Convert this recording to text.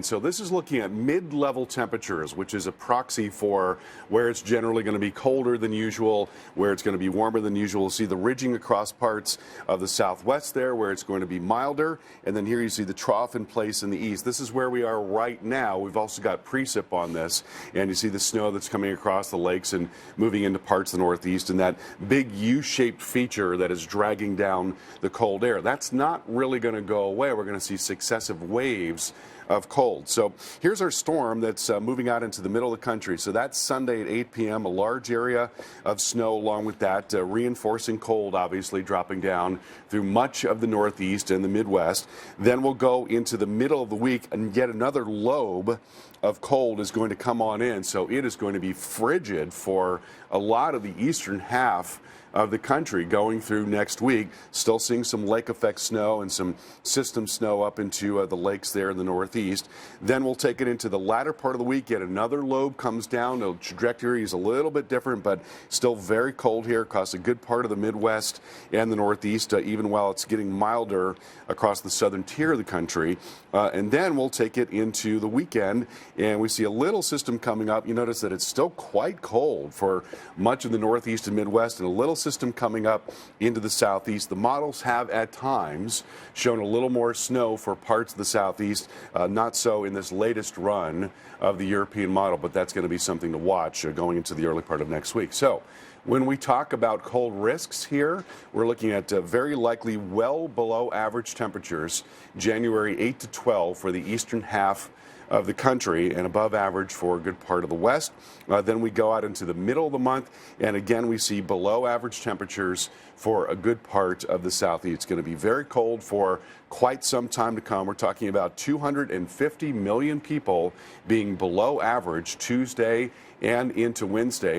So this is looking at mid-level temperatures, which is a proxy for where it's generally going to be colder than usual, where it's going to be warmer than usual. You'll see the ridging across parts of the southwest there, where it's going to be milder. And then here you see the trough in place in the east. This is where we are right now. We've also got precip on this. And you see the snow that's coming across the lakes and moving into parts of the northeast, and that big U-shaped feature that is dragging down the cold air. That's not really going to go away. We're going to see successive waves of cold. So here's our storm that's moving out into the middle of the country. So that's Sunday at 8 p.m., a large area of snow along with that, reinforcing cold, obviously, dropping down through much of the northeast and the Midwest. Then we'll go into the middle of the week, and yet another lobe of cold is going to come on in. So it is going to be frigid for a lot of the eastern half of the country going through next week. Still seeing some lake effect snow and some system snow up into the lakes there in the northeast. Then we'll take it into the latter part of the week. Yet another lobe comes down. The trajectory is a little bit different, but still very cold here across a good part of the Midwest and the northeast, even while it's getting milder across the southern tier of the country. And then we'll take it into the weekend, and we see a little system coming up. You notice that it's still quite cold for much of the northeast and Midwest, and a little system coming up into the southeast. The models have at times shown a little more snow for parts of the southeast, not so in this latest run of the European model, but that's going to be something to watch going into the early part of next week. So when we talk about cold risks here, we're looking at very likely well below average temperatures, January 8 to 12 for the eastern half of the country, and above average for a good part of the west. Then we go out into the middle of the month, and again we see below average temperatures for a good part of the southeast. It's going to be very cold for quite some time to come. We're talking about 250 million people being below average Tuesday and into Wednesday.